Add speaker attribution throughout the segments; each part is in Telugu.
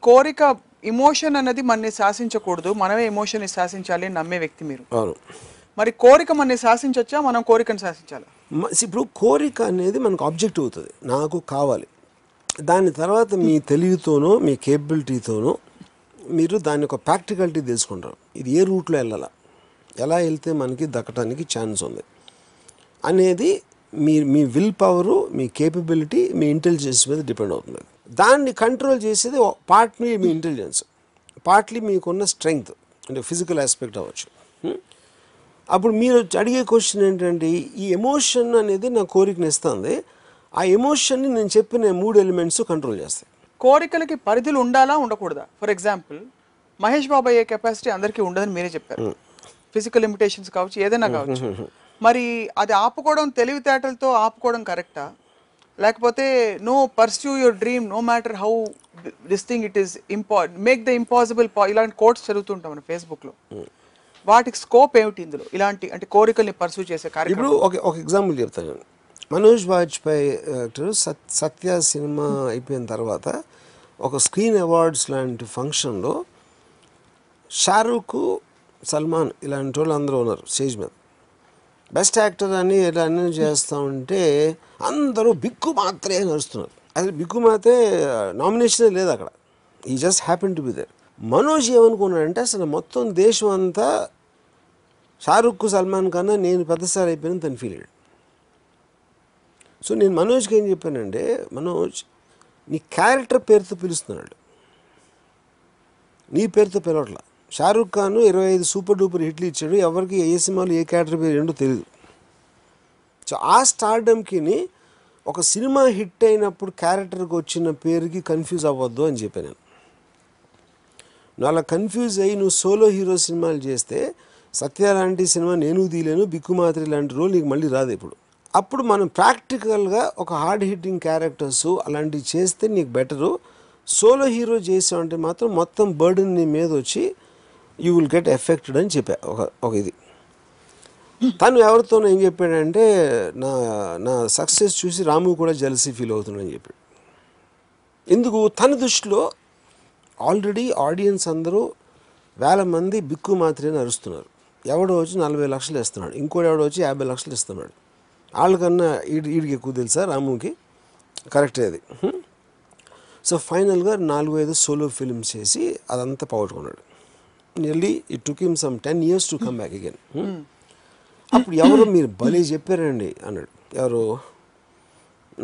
Speaker 1: కోరిక ఎమోషన్ అనేది మనని శాసించకూడదు, మనమే ఎమోషన్ని శాసించాలి అని నమ్మే వ్యక్తి మీరు.
Speaker 2: అవును.
Speaker 1: మరి కోరిక మనని శాసించొచ్చా, మనం కోరికను శాసించాలా?
Speaker 2: ఇప్పుడు కోరిక అనేది మనకు ఆబ్జెక్ట్ అవుతుంది, నాకు కావాలి. దాని తర్వాత మీ తెలివితోనో మీ కేపబిలిటీతోనో మీరు దాని ఒక ప్రాక్టికాలిటీ తెలుసుకుంటారు. ఇది ఏ రూట్లో వెళ్ళాలా, ఎలా వెళ్తే మనకి దక్కడానికి ఛాన్స్ ఉంది అనేది మీ విల్ పవరు, మీ కేపబిలిటీ, మీ ఇంటెలిజెన్స్ మీద డిపెండ్ అవుతుంది. దాన్ని కంట్రోల్ చేసేది పార్ట్లీ మీ ఇంటెలిజెన్స్, పార్ట్లీ మీకున్న స్ట్రెంగ్త్, అంటే ఫిజికల్ ఆస్పెక్ట్ అవ్వచ్చు. అప్పుడు మీరు అడిగే క్వశ్చన్ ఏంటంటే, ఈ ఎమోషన్ అనేది నా కోరికని ఇస్తుంది, ఆ ఎమోషన్ని నేను చెప్పిన 3 ఎలిమెంట్స్ కంట్రోల్ చేస్తాయి.
Speaker 1: కోరికలకి పరిధులు ఉండాలా ఉండకూడదా? ఫర్ ఎగ్జాంపుల్ మహేష్ బాబు అయ్యే కెపాసిటీ అందరికీ ఉండదని మీరే చెప్పారు. ఫిజికల్ లిమిటేషన్స్ కావచ్చు, ఏదైనా కావచ్చు. మరి అది ఆపుకోవడం, తెలివితేటలతో ఆపుకోవడం కరెక్టా? లేకపోతే no pursue your dream no matter how this thing it is make the impossible, ఇలాంటి కోట్స్ చదువుతుంటాం మన ఫేస్బుక్లో. వాటికి స్కోప్ ఏమిటి ఇందులో, ఇలాంటి అంటే కోరికల్ని పర్స్యూ చేసే కార్యక్రమం?
Speaker 2: ఇప్పుడు ఒక ఎగ్జాంపుల్ చెప్తాను. మనోజ్ వాజ్పేయి సత్య సినిమా అయిపోయిన తర్వాత ఒక స్క్రీన్ అవార్డ్స్ లాంటి ఫంక్షన్లో షారూఖ్, సల్మాన్ ఇలాంటి వాళ్ళు అందరూ ఉన్నారు స్టేజ్ మీద. బెస్ట్ యాక్టర్ అని ఇలా అన్నీ చేస్తూ ఉంటే అందరూ బిక్కు మాత్రే నడుస్తున్నారు. అసలు బిక్కు మాత్రే నామినేషనే లేదు అక్కడ, ఈ just happen to be there. Manoj ఏమనుకున్నాడంటే, అసలు మొత్తం దేశం అంతా షారూఖ్ సల్మాన్ కన్నా నేను పెద్దసారి అయిపోయాను తను ఫీల్ అయ్యాడు. సో నేను మనోజ్కి ఏం చెప్పానంటే, మనోజ్ నీ క్యారెక్టర్ పేరుతో పిలుస్తున్నాడు, నీ పేరుతో పిలవట్లా. షారూఖ్ ఖాన్ 25 సూపర్ డూపర్ హిట్లు ఇచ్చాడు, ఎవరికి ఏ సినిమాలో ఏ క్యారెక్టర్ పేరు ఏంటో తెలియదు. సో ఆ స్టార్డమ్కి ఒక సినిమా హిట్ అయినప్పుడు క్యారెక్టర్కి వచ్చిన పేరుకి కన్ఫ్యూజ్ అవ్వద్దు అని చెప్పాను నేను. నువ్వు అలా కన్ఫ్యూజ్ అయ్యి నువ్వు సోలో హీరో సినిమాలు చేస్తే సత్య లాంటి సినిమా నేను తీయలేను, బిక్కుమాత్రి లాంటి రోల్ నీకు మళ్ళీ రాదు. అప్పుడు మనం ప్రాక్టికల్గా ఒక హార్డ్ హిట్టింగ్ క్యారెక్టర్స్ అలాంటివి చేస్తే నీకు బెటరు. సోలో హీరో చేసావంటే మాత్రం మొత్తం బర్డెన్ నీ మీద వచ్చి యూ విల్ గెట్ ఎఫెక్టెడ్ అని చెప్పా. ఒక ఇది తను ఎవరితోనో ఏం చెప్పాడంటే, నా సక్సెస్ చూసి రాము కూడా జెలసీ ఫీల్ అవుతున్నాడని చెప్పాడు. ఎందుకు? తన దృష్టిలో ఆల్రెడీ ఆడియన్స్ అందరూ 1000 మంది బిక్కు మాత్రమే అరుస్తున్నారు. ఎవడో వచ్చి 40 లక్షలు ఇస్తున్నాడు, ఇంకోటి ఎవడో వచ్చి 50 లక్షలు ఇస్తున్నాడు. వాళ్ళకన్నా వీడికి ఎక్కువ తెలుసా రాముకి? కరెక్టే అది. సో ఫైనల్గా 4-5 సోలో ఫిల్మ్స్ చేసి అదంతా పోగొట్టుకున్నాడు. Nearly it took him some 10 years to come back again. అప్పుడు ఎవరో మీరు భలే చెప్పారండి అన్నాడు. ఎవరు?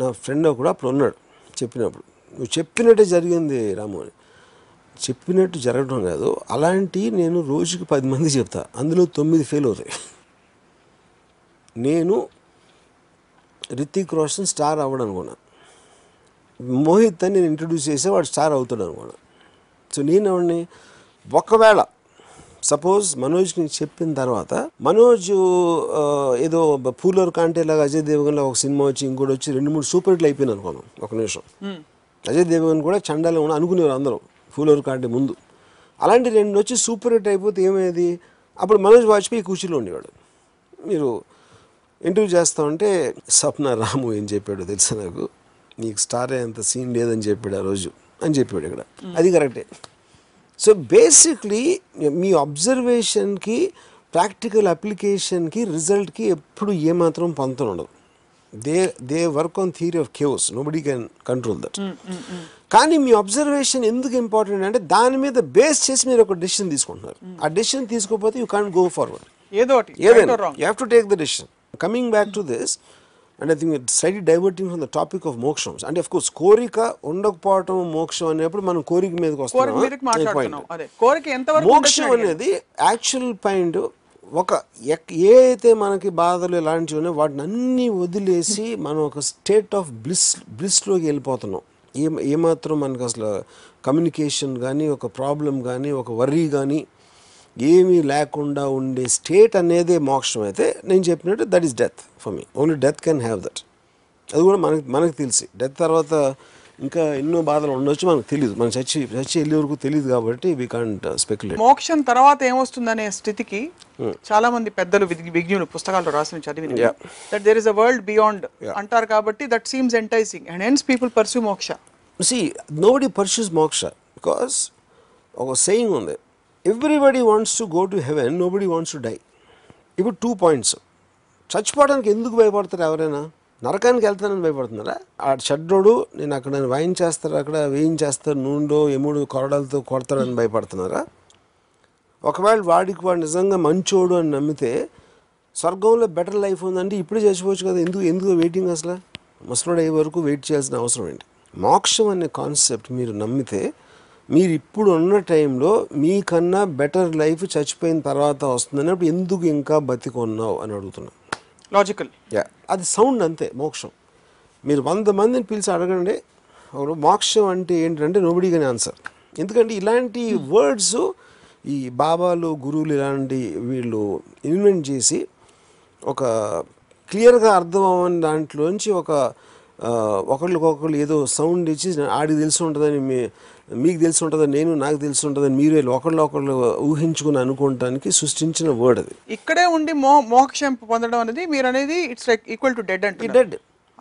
Speaker 2: నా ఫ్రెండ్ కూడా అప్పుడు ఉన్నాడు. చెప్పినప్పుడు నువ్వు చెప్పినట్టే జరిగింది రాము అని. చెప్పినట్టు జరగడం కాదు, అలాంటి నేను రోజుకి 10 మంది చెప్తా, అందులో 9 ఫెయిల్ అవుతాయి. నేను రితిక్ రోషన్ స్టార్ అవ్వడు అనుకున్నా, మోహిత్ అని నేను ఇంట్రడ్యూస్ చేసే వాడు స్టార్ అవుతాడు అనుకున్నా. సో నేను ఎవరిని, ఒకవేళ సపోజ్ మనోజ్కి చెప్పిన తర్వాత మనోజ్ ఏదో పూలర్ కాంటేలాగా అజయ్ దేవగన్ ఒక సినిమా వచ్చి ఇంకోటి వచ్చి 2-3 సూపర్ హిట్లు అయిపోయింది అనుకున్నాం. ఒక నిమిషం అజయ్ దేవగన్ కూడా చండాలం కూడా అనుకునేవారు అందరూ పూలర్ కాంటే ముందు. అలాంటి 2 వచ్చి సూపర్ హిట్ అయిపోతే ఏమయ్యేది? అప్పుడు మనోజ్ వాజ్పేయి కూర్చులో ఉండేవాడు. మీరు ఇంటర్వ్యూ చేస్తామంటే, స్వప్న రాము ఏం చెప్పాడు తెలుసా నాకు, నీకు స్టార్ అంత సీన్ లేదని చెప్పాడు ఆ రోజు అని చెప్పాడు ఇక్కడ. అది కరెక్టే. సో బేసిక్లీ మీ అబ్జర్వేషన్కి ప్రాక్టికల్ అప్లికేషన్కి రిజల్ట్కి ఎప్పుడు ఏమాత్రం పొంతం ఉండదు. They work on theory of chaos, nobody can control that. కానీ మీ అబ్జర్వేషన్ ఎందుకు ఇంపార్టెంట్ అంటే, దాని మీద బేస్ చేసి మీరు ఒక డెసిషన్ తీసుకుంటున్నారు. ఆ డెసిషన్ తీసుకోకపోతే యూ కాంట్ గో ఫార్వర్డ్.
Speaker 1: ఏదైనా
Speaker 2: you have to take the decision. Coming back to this, and I think it's slightly diverting from the topic of mokshams. And of course, కోరిక ఉండకపోవటం మోక్షం అనేప్పుడు మనం కోరిక మీదకి వస్తున్నాం. మోక్షం అనేది యాక్చువల్ పాయింట్. ఏ అయితే మనకి బాధలు ఎలాంటివి ఉన్నాయో వాటిని అన్నీ వదిలేసి మనం ఒక స్టేట్ ఆఫ్ బ్లిస్లోకి వెళ్ళిపోతున్నాం. ఏమాత్రం మనకు అసలు కమ్యూనికేషన్ కానీ, ఒక ప్రాబ్లం కానీ, ఒక వర్రీ కానీ ఏమీ లేకుండా ఉండే స్టేట్ అనేది మోక్షం అయితే, నేను చెప్పినట్టు that is death for me. Only death can have that. అది కూడా మనకు తెలిసి, డెత్ తర్వాత ఇంకా ఎన్నో బాధలు ఉండొచ్చు, మనకు తెలియదు. మనం చచ్చి వెళ్ళే వరకు తెలియదు కాబట్టి వీ కాంట్ స్పెక్యులేట్.
Speaker 1: మోక్షం తర్వాత ఏమొస్తుందనే స్థితికి చాలా మంది పెద్దలు విజ్ఞులు పుస్తకాల్లో రాసిన చదివిన that there is a world beyond అంటారు. కాబట్టి that seems enticing and hence people pursue moksha.
Speaker 2: See, nobody pursues moksha because ఒక saying ఉంది, everybody wants to go to heaven, nobody wants to die. ఇప్పుడు 2 points. చచ్చిపోవడానికి ఎందుకు భయపడతారు ఎవరైనా? నరకానికి వెళ్తానని భయపడుతున్నారా? ఆ షడ్డోడు నేను అక్కడ వాయించేస్తారు, అక్కడ వేయించేస్తారు, నూనెలో ఎముడు కొరడాలతో కొడతాడని భయపడుతున్నారా? ఒకవేళ వాడు నిజంగా మంచోడు అని నమ్మితే స్వర్గంలో బెటర్ లైఫ్ ఉందంటే ఇప్పుడే చచ్చిపోవచ్చు కదా, ఎందుకు వెయిటింగ్? అసలు ముసలోడు అయ్యే వరకు వెయిట్ చేయాల్సిన అవసరం ఏంటి? మోక్షం అనే కాన్సెప్ట్ మీరు నమ్మితే మీరు ఇప్పుడు ఉన్న టైంలో మీకన్నా బెటర్ లైఫ్ చచ్చిపోయిన తర్వాత వస్తుందని అప్పుడు ఎందుకు ఇంకా బతికొన్నావు అని అడుగుతున్నా.
Speaker 1: లాజికల్.
Speaker 2: అది సౌండ్ అంతే. మోక్షం మీరు 100 మందిని పిలిచి అడగండి మోక్షం అంటే ఏంటంటే నోబడీ కెన్ ఆన్సర్. ఎందుకంటే ఇలాంటి వర్డ్స్ ఈ బాబాలు గురువులు ఇలాంటి వీళ్ళు ఇన్వెంట్ చేసి ఒక క్లియర్గా అర్థం అవ్వని దాంట్లోంచి ఒకళ్ళకొకళ్ళు ఏదో సౌండ్ ఇచ్చి ఆడికి తెలిసి ఉంటుందని మీకు తెలిసి ఉంటుందని నాకు తెలిసి ఉంటుందని మీరు ఒకళ్ళు ఊహించుకుని అనుకోవటానికి సృష్టించిన వర్డ్ అది.
Speaker 1: ఇక్కడే ఉండి మోక్షం పొందడం అనేది మీరు అనేది it's like equal to dead అంటే
Speaker 2: డెడ్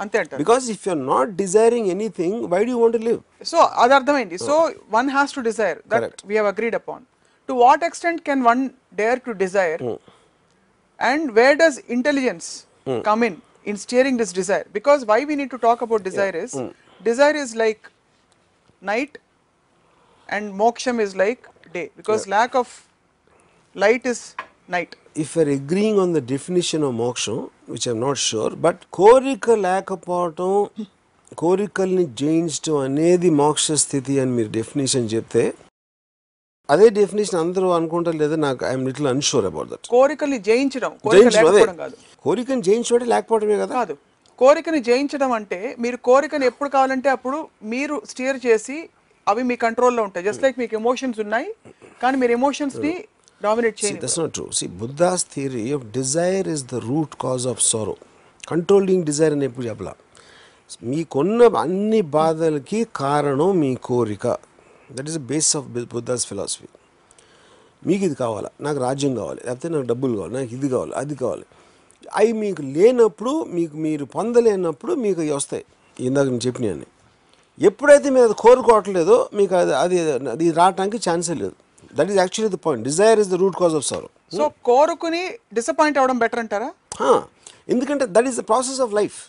Speaker 1: అంతే అంటారు.
Speaker 2: Because if you are not desiring anything why do you want to live?
Speaker 1: So అది అర్థమైంది. So one has to desire that we have agreed upon. To what extent can one dare to desire and where does intelligence come in steering this desire? Because why we need to talk about desire is desire is like night and moksham is like day, because lack of light is night.
Speaker 2: If we are agreeing on the definition of moksham, which I am not sure, but korika లేకపోవటం కోరికల్ని జయించడం అనేది మోక్ష స్థితి అని మీరు డెఫినేషన్ చెప్తే అదే డెఫినేషన్ అందరూ అనుకుంటారు లేదా? నాకు I'm little unsure about that.
Speaker 1: కోరికల్ని జయించడం కాదు.
Speaker 2: కోరికని జయించడం లేకపోవడమే కదా.
Speaker 1: కాదు, కోరికని జయించడం అంటే మీరు కోరికని ఎప్పుడు కావాలంటే అప్పుడు మీరు స్టీర్ చేసి అవి మీ కంట్రోల్లో ఉంటాయి. జస్ట్ లైక్ మీకు ఎమోషన్స్ ఉన్నాయి కానీ మీరు ఎమోషన్స్ ని డామినేట్ చేయండి.
Speaker 2: That's not true. See, Buddha's theory of desire is the root cause of sorrow. Controlling desire అని ఎప్పుడు చెప్పలా. మీకున్న అన్ని బాధలకి కారణం మీ కోరిక. That is the base of Buddha's philosophy. మీకు ఇది కావాలా, నాకు రాజ్యం కావాలి, లేకపోతే నాకు డబ్బులు కావాలి, నాకు ఇది కావాలి, అది కావాలి. అవి మీకు లేనప్పుడు, మీరు పొందలేనప్పుడు మీకు అవి వస్తాయి. ఇందాక నేను చెప్పినాయని ఎప్పుడైతే మీరు అది కోరుకోవట్లేదో మీకు అది రావడానికి ఛాన్సే లేదు. That is actually the point. Dzire is the root cause of sorrow.
Speaker 1: So కోరుకుని డిసప్పాయింట్ అవ్వడం బెటర్ అంటారా?
Speaker 2: ఎందుకంటే that is the process of life.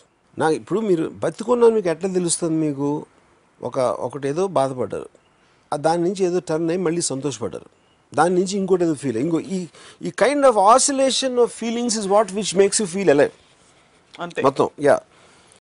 Speaker 2: నాకు ఇప్పుడు మీరు బతుకున్నాను మీకు ఎట్లా తెలుస్తుంది? మీకు ఒకటేదో బాధపడ్డారు, దాని నుంచి ఏదో టర్న్ అయ్యి మళ్ళీ సంతోషపడ్డారు, దాని నుంచి ఇంకోటి ఏదో ఫీల్ ఈ kind of oscillation of feelings is what which makes you feel alive.
Speaker 1: అంతే
Speaker 2: మొత్తం.